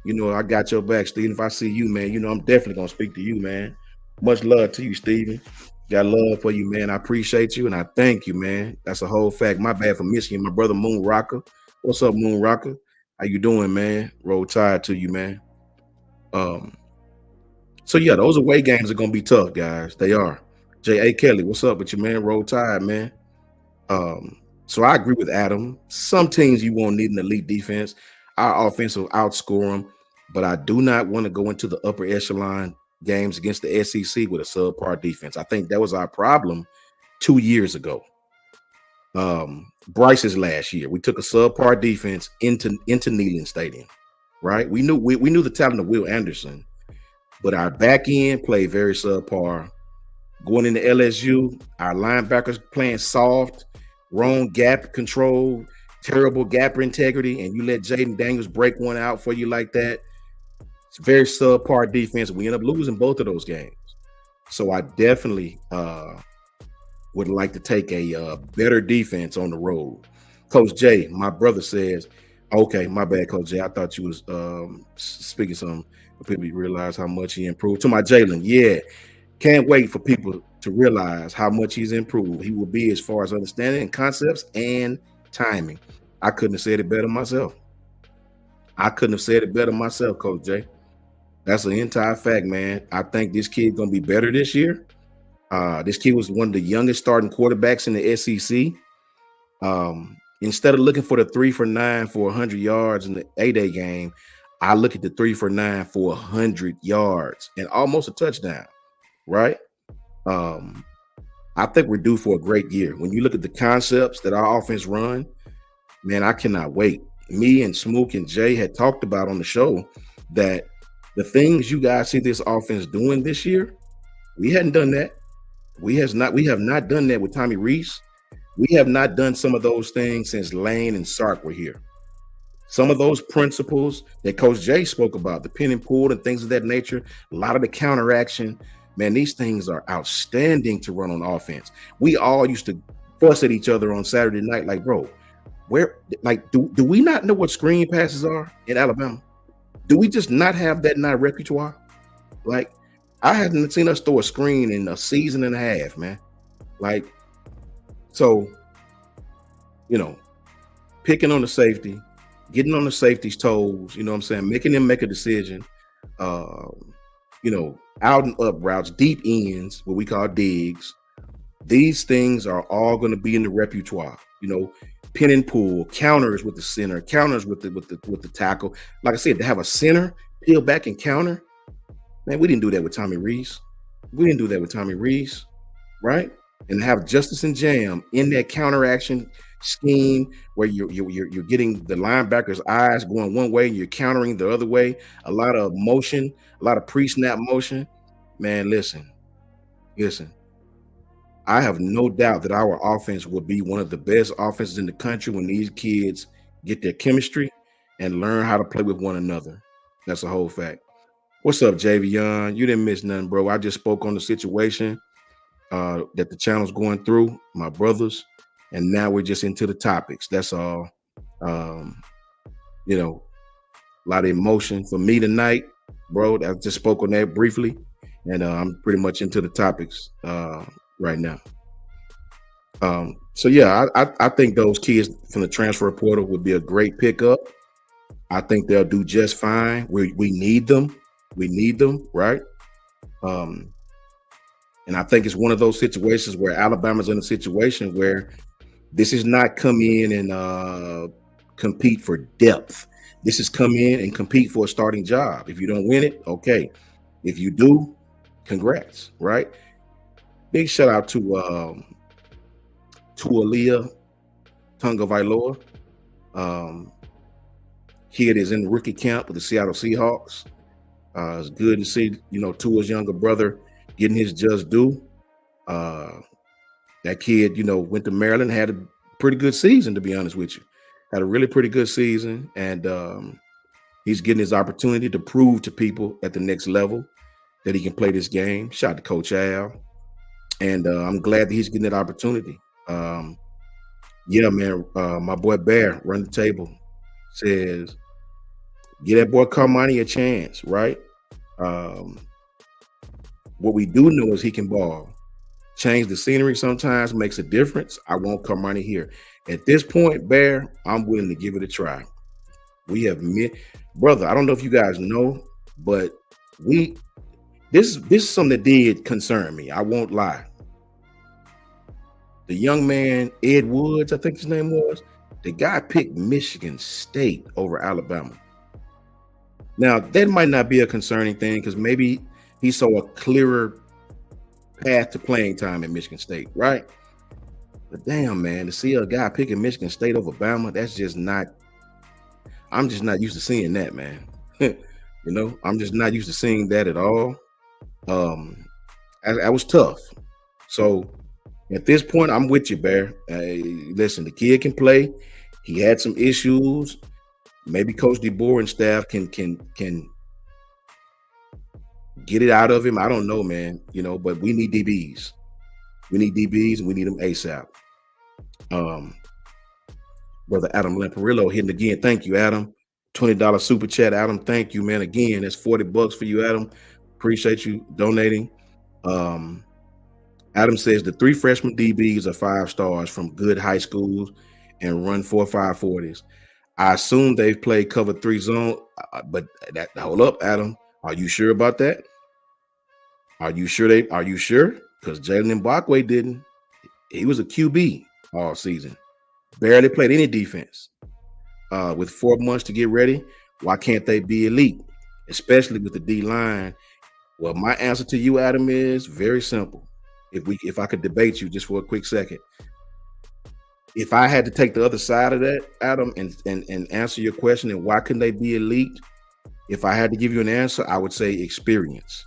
You know, I got your back, Stephen. If I see you, man, you know, I'm definitely going to speak to you, man. Much love to you, Stephen. Got love for you, man. I appreciate you, and I thank you, man. That's a whole fact. My bad for missing you. My brother, Moon Rocker. What's up, Moon Rocker? How you doing, man? Roll Tide to you, man. So, yeah, those away games are going to be tough, guys. They are. J.A. Kelly, what's up with you, man? Roll Tide, man. So I agree with Adam. Some teams you won't need an elite defense. Our offense will outscore them, but I do not want to go into the upper echelon games against the SEC with a subpar defense. I think that was our problem 2 years ago. Bryce's last year, we took a subpar defense into Neyland Stadium, right? We knew the talent of Will Anderson, but our back end played very subpar. Going into LSU, our linebackers playing soft, wrong gap control, terrible gap integrity, and you let Jaden Daniels break one out for you like that. It's very subpar defense. We end up losing both of those games. So I definitely would like to take a better defense on the road. Coach Jay, my brother says, okay, my bad, Coach Jay. I thought you was speaking something for people to realize how much he improved. To my Jaylen, yeah. Can't wait for people to realize how much he's improved. He will be as far as understanding and concepts and timing. I couldn't have said it better myself. Coach Jay. That's an entire fact, man. I think this kid's going to be better this year. This kid was one of the youngest starting quarterbacks in the SEC. Instead of looking for the 3 for 9 for 100 yards in the A-Day game, I look at the 3 for 9 for 100 yards and almost a touchdown. Right? I think we're due for a great year. When you look at the concepts that our offense run, man, I cannot wait. Me and Smook and Jay had talked about on the show that the things you guys see this offense doing this year, we hadn't done that. We have not done that with Tommy Rees. We have not done some of those things since Lane and Sark were here. Some of those principles that Coach Jay spoke about, the pin and pull and things of that nature, a lot of the counteraction, man, these things are outstanding to run on offense. We all used to fuss at each other on Saturday night, like, bro, do we not know what screen passes are in Alabama? Do we just not have that in our repertoire? Like, I haven't seen us throw a screen in a season and a half, man. Like, so, you know, picking on the safety, getting on the safety's toes, you know what I'm saying, making them make a decision, you know, out and up routes, deep ends, what we call digs. These things are all going to be in the repertoire, you know, pin and pull, counters with the center, counters with the tackle. Like I said, to have a center peel back and counter, man, we didn't do that with Tommy Rees. Right? And have Justice and Jam in that counteraction scheme where you're getting the linebacker's eyes going one way and you're countering the other way. A lot of motion, a lot of pre-snap motion. Man, listen. I have no doubt that our offense will be one of the best offenses in the country when these kids get their chemistry, and learn how to play with one another. That's a whole fact. What's up, Javion? You didn't miss nothing, bro. I just spoke on the situation that the channel's going through, my brothers, and now we're just into the topics. That's all. You know, a lot of emotion for me tonight, bro. I just spoke on that briefly, and I'm pretty much into the topics right now. So yeah, I think those kids from the transfer portal would be a great pickup. I think they'll do just fine. We need them. We need them, right? And I think it's one of those situations where Alabama's in a situation where this is not come in and compete for depth. This is come in and compete for a starting job. If you don't win it, okay. If you do, congrats, right? Big shout out to Aaliyah Tungavailoa. Kid is in the rookie camp with the Seattle Seahawks. It's good to see, Tua's younger brother getting his just due. That kid, went to Maryland, had a pretty good season, to be honest with you. Had a really pretty good season, and he's getting his opportunity to prove to people at the next level that he can play this game. Shout out to Coach Al. And I'm glad that he's getting that opportunity. Yeah, man, my boy Bear, run the table, says, get that boy Carmani a chance, right? What we do know is he can ball. Change the scenery sometimes makes a difference. I want Carmani here. At this point, Bear, I'm willing to give it a try. We have brother, I don't know if you guys know, but this is something that did concern me. I won't lie. The young man, Ed Woods, I think his name was, the guy picked Michigan State over Alabama. Now, that might not be a concerning thing because maybe he saw a clearer path to playing time at Michigan State, right? But damn, man, to see a guy picking Michigan State over Bama, that's just not, I'm just not used to seeing that, man. I'm just not used to seeing that at all. That was tough. So at this point, I'm with you, Bear. Listen, the kid can play. He had some issues. Maybe Coach DeBoer and staff can get it out of him. I don't know, man. But we need DBs. We need DBs, and we need them ASAP. Brother Adam Lamparillo hitting again. Thank you, Adam. $20 super chat, Adam. Thank you, man. Again, that's $40 for you, Adam. Appreciate you donating. Adam says the 3 freshman DBs are 5 stars from good high schools and run 4.5 40s. I assume they've played cover 3 zone, but hold up, Adam. Are you sure about that? Are you sure? Because Jaylen Milroe didn't. He was a QB all season. Barely played any defense. With 4 months to get ready, why can't they be elite? Especially with the D-line. Well, my answer to you, Adam, is very simple. If I could debate you just for a quick second. If I had to take the other side of that, Adam, and answer your question, and why couldn't they be elite? If I had to give you an answer, I would say experience.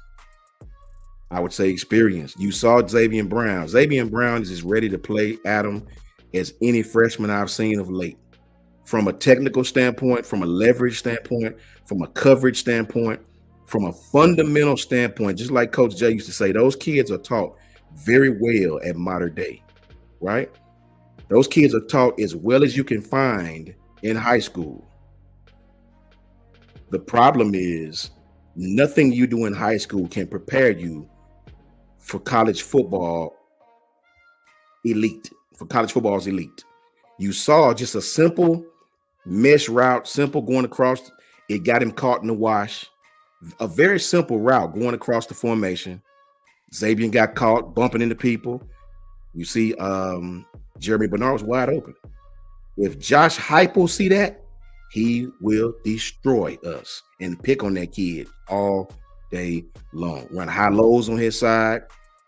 You saw Xavier Brown. Xavier Brown is as ready to play, Adam, as any freshman I've seen of late. From a technical standpoint, from a leverage standpoint, from a coverage standpoint, from a fundamental standpoint, just like Coach Jay used to say, those kids are taught very well at modern day, right? Those kids are taught as well as you can find in high school. The problem is nothing you do in high school can prepare you for college football elite. For college football's elite. You saw just a simple mesh route, simple going across. It got him caught in the wash. A very simple route going across the formation. Xavier got caught bumping into people. You see, Jeremy Bernard was wide open. If Josh Heupel see that, he will destroy us and pick on that kid all day long. Run high lows on his side.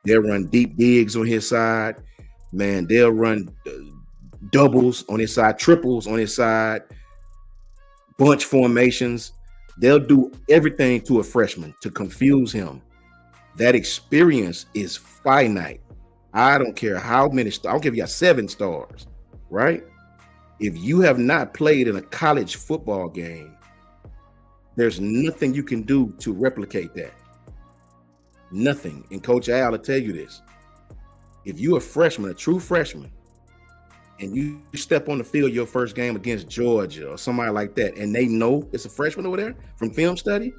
They'll run deep digs on his side. Man, they'll run doubles on his side, triples on his side, bunch formations. They'll do everything to a freshman to confuse him. That experience is finite. I don't care how many stars. I don't care if you got 7 stars, right? If you have not played in a college football game, there's nothing you can do to replicate that. Nothing. And Coach Al will tell you this. If you're a freshman, a true freshman, and you step on the field your first game against Georgia or somebody like that, and they know it's a freshman over there from film study,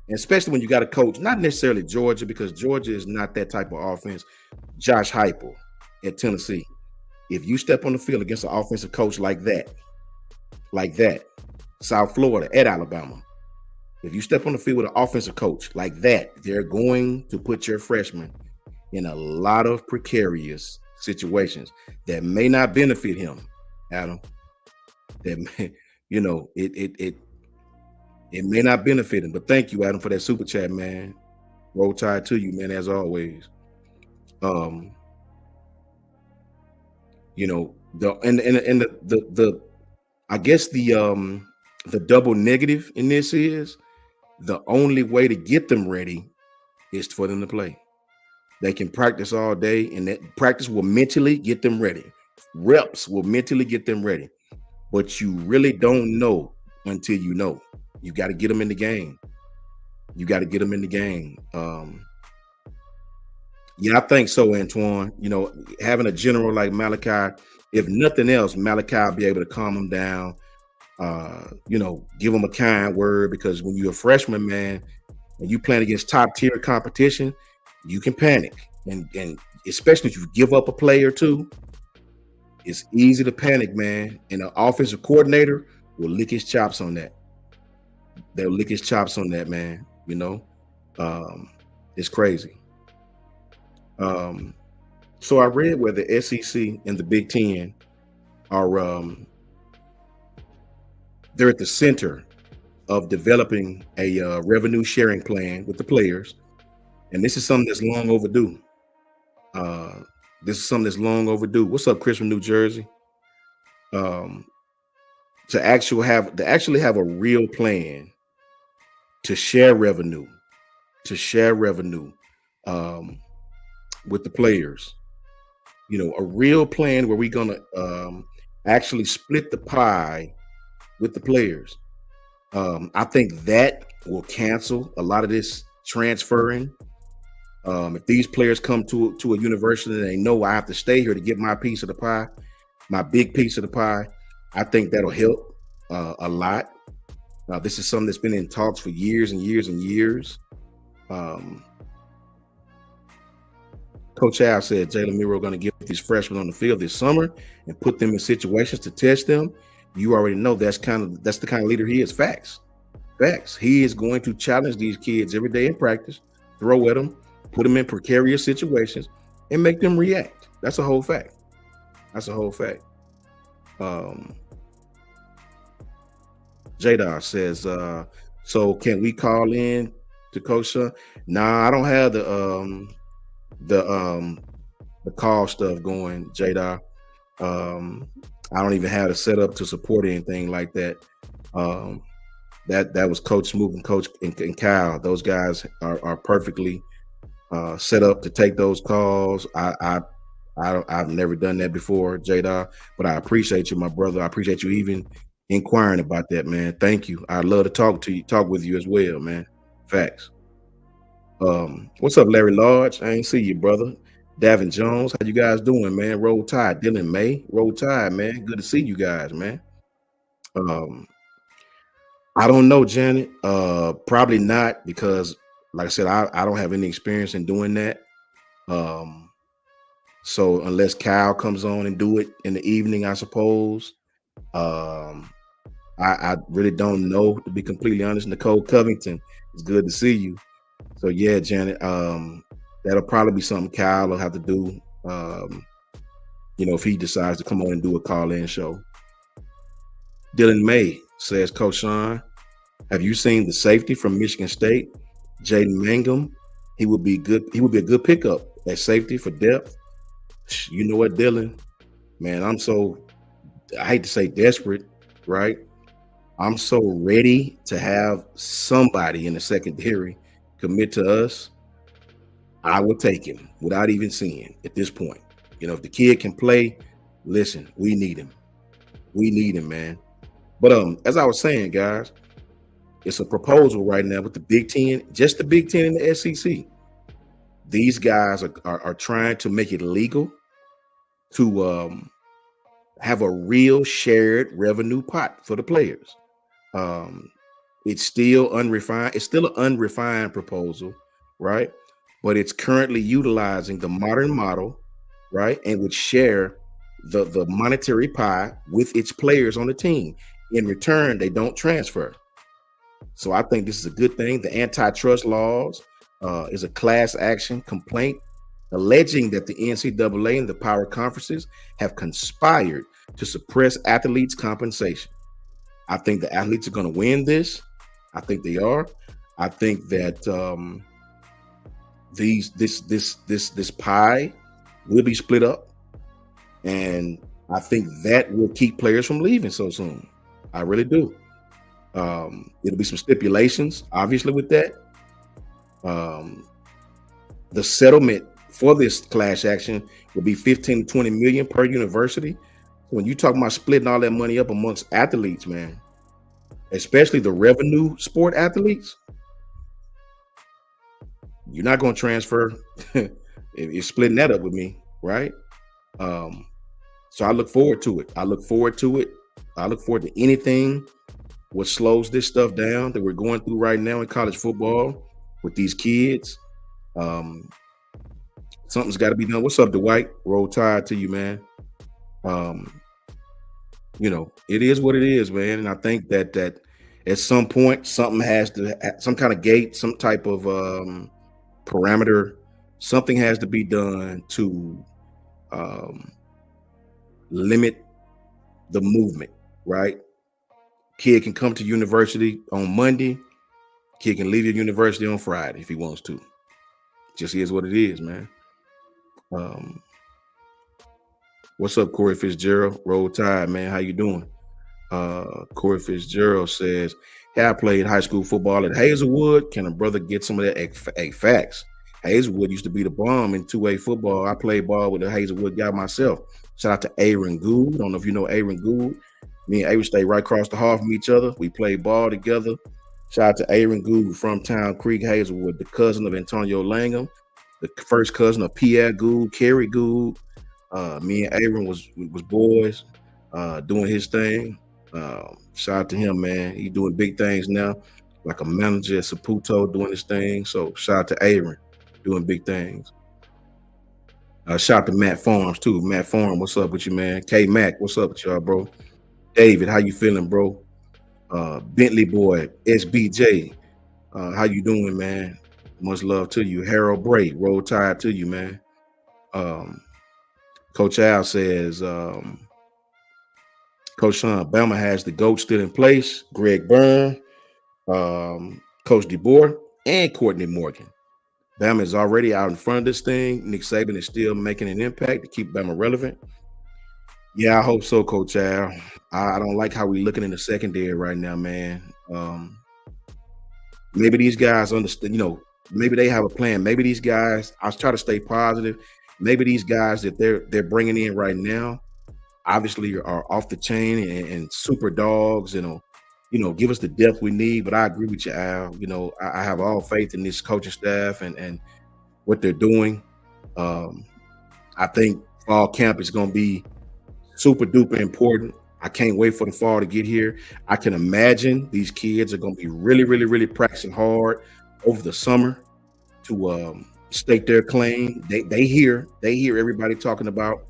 and especially when you got a coach, not necessarily Georgia, because Georgia is not that type of offense, Josh Heupel at Tennessee. If you step on the field against an offensive coach like that, South Florida at Alabama, if you step on the field with an offensive coach like that, they're going to put your freshman in a lot of precarious situations that may not benefit him, Adam. That may, it may not benefit him. But thank you, Adam, for that super chat, man. Roll Tide to you, man, as always. I guess the double negative in this is the only way to get them ready is for them to play. They can practice all day, and that practice will mentally get them ready. Reps will mentally get them ready. But you really don't know until you know. You got to get them in the game. Yeah, I think so, Antoine. Having a general like Malachi, if nothing else, Malachi will be able to calm them down, give them a kind word, because when you're a freshman, man, and you playing against top tier competition, you can panic. And especially if you give up a play or two, it's easy to panic, man. And an offensive coordinator will lick his chops on that. They'll lick his chops on that, man. It's crazy. So I read where the SEC and the Big Ten are they're at the center of developing a revenue sharing plan with the players, and this is something that's long overdue. What's up, Chris from New Jersey? To actually have a real plan to share revenue with the players. A real plan where we're gonna actually split the pie with the players. I think that will cancel a lot of this transferring. If these players come to a university and they know I have to stay here to get my piece of the pie, my big piece of the pie, I think that'll help a lot. This is something that's been in talks for years and years and years. Coach Al said Jaylen Milroe going to get these freshmen on the field this summer and put them in situations to test them. You already know that's the kind of leader he is. Facts. He is going to challenge these kids every day in practice, throw at them, put them in precarious situations, and make them react. That's a whole fact. Jadar says, so can we call in to Coach Shawn? Nah, I don't have the call stuff going, Jadar. I don't even have it set up to support anything like that. That was Coach Smoot and Coach and Kyle. Those guys are perfectly set up to take those calls. I've never done that before, Jadar, but I appreciate you, my brother. I appreciate you even inquiring about that, man. Thank you. I'd love to talk with you as well, man. Facts. What's up, Larry Lodge? I ain't see you, brother. Davin Jones, how you guys doing, man? Roll Tide. Dylan May, Roll Tide, man. Good to see you guys, man. I don't know, Janet. Probably not, because like I said, I don't have any experience in doing that. So unless Kyle comes on and do it in the evening, I suppose. I really don't know, to be completely honest. Nicole Covington, it's good to see you. So yeah, Janet, that'll probably be something Kyle will have to do, if he decides to come on and do a call-in show. Dylan May says, Coach Shawn, have you seen the safety from Michigan State, Jaden Mangum? He would be good. He would be a good pickup at safety for depth. You know what, Dylan? Man, I hate to say desperate, right? I'm so ready to have somebody in the secondary commit to us. I will take him without even seeing at this point. If the kid can play, listen, we need him. We need him, man. But as I was saying, guys, it's a proposal right now with the Big Ten, just the Big Ten and the SEC. These guys are trying to make it legal to have a real shared revenue pot for the players. Um, it's still unrefined. It's still an unrefined proposal, right? But it's currently utilizing the modern model, right, and would share the monetary pie with its players on the team. In return, they don't transfer. So I think this is a good thing. The antitrust laws is a class action complaint alleging that the NCAA and the power conferences have conspired to suppress athletes' compensation. I think the athletes are going to win this. I think they are. I think that this pie will be split up, and I think that will keep players from leaving so soon. I really do. It'll be some stipulations, obviously, with that. The settlement for this class action will be 15 to 20 million per university. When you talk about splitting all that money up amongst athletes, man, especially the revenue sport athletes, you're not going to transfer if you're splitting that up with me, right? So I look forward to it. I look forward to anything what slows this stuff down that we're going through right now in college football with these kids. Something's got to be done. What's up, Dwight? Roll Tide to you, man. It is what it is, man. And I think that at some point, something has to, some kind of gate, some type of parameter, something has to be done to limit the movement, right? Kid can come to university on Monday. Kid can leave your university on Friday if he wants to. Just is what it is, man. What's up, Corey Fitzgerald? Roll Tide, man. How you doing? Corey Fitzgerald says, hey, I played high school football at Hazelwood. Can a brother get some of that? Facts. Hazelwood used to be the bomb in 2A football. I played ball with a Hazelwood guy myself. Shout out to Aaron Gould. I don't know if you know Aaron Gould. Me and Aaron stayed right across the hall from each other. We played ball together. Shout out to Aaron Gould from Town Creek, Hazelwood, the cousin of Antonio Langham, the first cousin of Pierre Gould, Kerry Gould. Me and Aaron was boys doing his thing. Shout out to him, man. He's doing big things now, like a manager at Saputo doing his thing. So shout out to Aaron doing big things. Shout out to Matt Farms too. Matt Farm, what's up with you, man? K Mac, what's up with y'all, bro? David, how you feeling, bro? Bentley boy, SBJ, how you doing, man? Much love to you. Harold Bray, Roll Tide to you, man. Coach Al says, Coach Shawn, Bama has the GOAT still in place. Greg Byrne, Coach DeBoer, and Courtney Morgan. Bama is already out in front of this thing. Nick Saban is still making an impact to keep Bama relevant. Yeah, I hope so, Coach Al. I don't like how we're looking in the secondary right now, man. Maybe these guys understand, maybe they have a plan. Maybe these guys, I try to stay positive. Maybe these guys that they're bringing in right now, obviously are off the chain and super dogs, give us the depth we need. But I agree with you, Al. I have all faith in this coaching staff and what they're doing. I think fall camp is going to be super duper important. I can't wait for the fall to get here. I can imagine these kids are going to be really, really, really practicing hard over the summer to stake their claim. They hear everybody talking about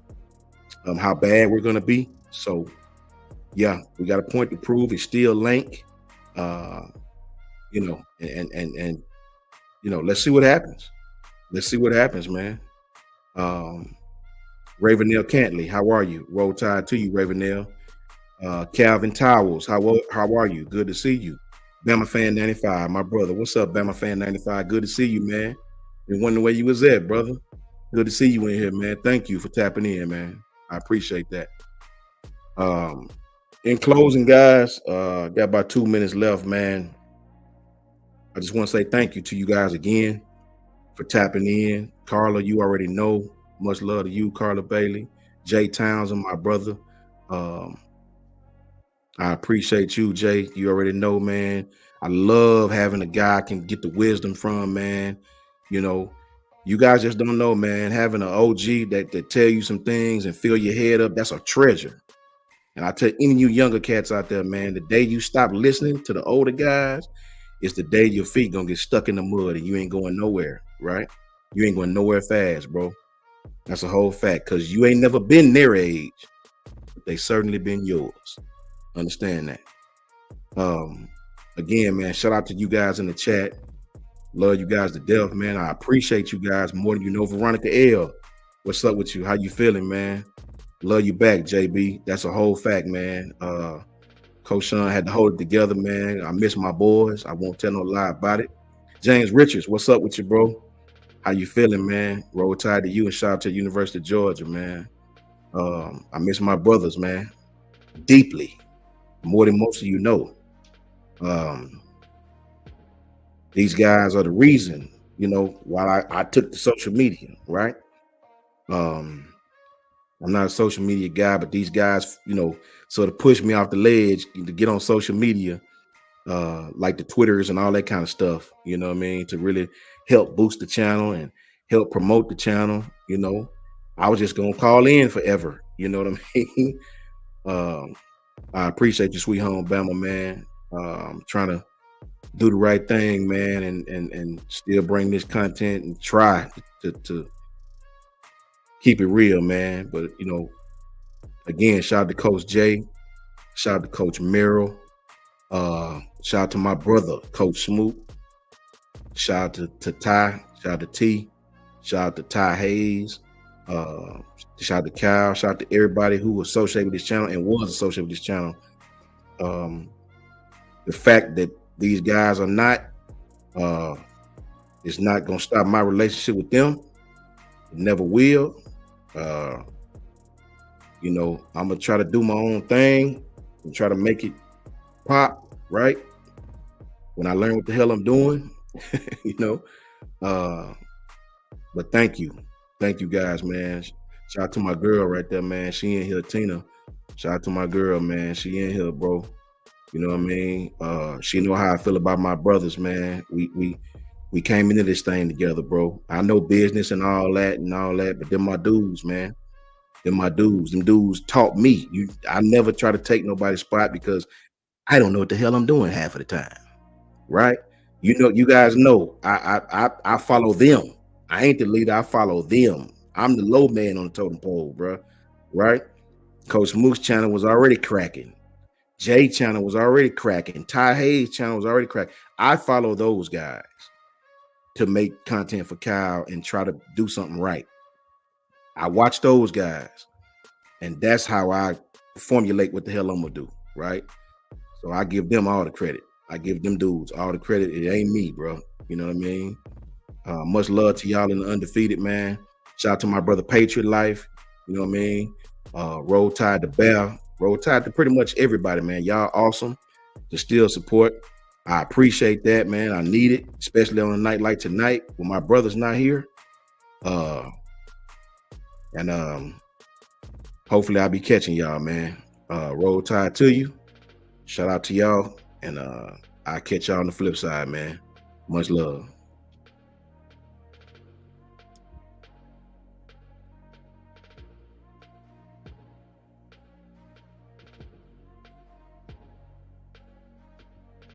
how bad we're going to be. So, yeah, we got a point to prove. It's still Lank, and let's see what happens. Let's see what happens, man. Ravenel Cantley, how are you? Roll Tide to you, Ravenel. Calvin Towels, how are you? Good to see you. Bama Fan 95, my brother. What's up, Bama Fan 95? Good to see you, man. Been wondering where you was at, brother. Good to see you in here, man. Thank you for tapping in, man. I appreciate that. In closing, guys, got about 2 minutes left, man. I just want to say thank you to you guys again for tapping in. Carla, you already know. Much love to you, Carla Bailey. Jay Townsend, my brother. I appreciate you, Jay. You already know, man. I love having a guy I can get the wisdom from, man. You know, you guys just don't know, man. Having an OG that tell you some things and fill your head up, that's a treasure. And I tell any of you younger cats out there, man, the day you stop listening to the older guys, it's the day your feet gonna get stuck in the mud and you ain't going nowhere, right? You ain't going nowhere fast, bro. That's a whole fact, because you ain't never been their age, but they certainly been yours. Understand that. Again, man, shout out to you guys in the chat. Love you guys to death, man. I appreciate you guys more than you know. Veronica L, what's up with you? How you feeling, man? Love you back, JB. That's a whole fact, man. Coach Shawn had to hold it together, man. I miss my boys. I won't tell no lie about it. James Richards, what's up with you, bro? How you feeling, man? Roll Tide to you and shout out to University of Georgia, man. I miss my brothers, man, deeply, more than most of you know. These guys are the reason, you know, why I took to social media, right? I'm not a social media guy, but these guys, you know, sort of pushed me off the ledge to get on social media, like the Twitters and all that kind of stuff, you know what I mean, to really help boost the channel and help promote the channel. You know, I was just gonna call in forever, you know what I mean? I appreciate you, sweet home Bama, man. Trying to do the right thing, man, and still bring this content and try to keep it real, man. But you know, again, shout out to Coach Jay, shout out to Coach Milroe, shout out to my brother, Coach Smoot, shout out to Ty, shout out to T, shout out to Ty Hayes, shout out to Kyle, shout out to everybody who was associated with this channel and was associated with this channel. The fact that these guys are not, it's not gonna stop my relationship with them. It never will. You know, I'm gonna try to do my own thing and try to make it pop, right? When I learn what the hell I'm doing, you know. But thank you guys, man. Shout out to my girl right there, man. She in here, Tina. Shout out to my girl, man. She in here, bro. You know what I mean? She know how I feel about my brothers, man. We came into this thing together, bro. I know business and all that, but them my dudes, man. Them my dudes. Them dudes taught me. I never try to take nobody's spot because I don't know what the hell I'm doing half of the time, right? You know, you guys know I follow them. I ain't the leader. I follow them. I'm the low man on the totem pole, bro. Right? Coach Moose channel was already cracking. Jay channel was already cracking. Ty Hayes channel was already cracking. I follow those guys to make content for Kyle and try to do something right. I watch those guys, and that's how I formulate what the hell I'm gonna do, right? So I give them all the credit. I give them dudes all the credit. It ain't me, bro. You know what I mean? Much love to y'all in the undefeated, man. Shout out to my brother Patriot Life. You know what I mean? Roll Tide to Bear. Roll Tide to pretty much everybody, man. Y'all awesome to still support. I appreciate that, man. I need it, especially on a night like tonight when my brother's not here. And hopefully I'll be catching y'all, man. Roll Tide to you. Shout out to y'all. And I'll catch y'all on the flip side, man. Much love.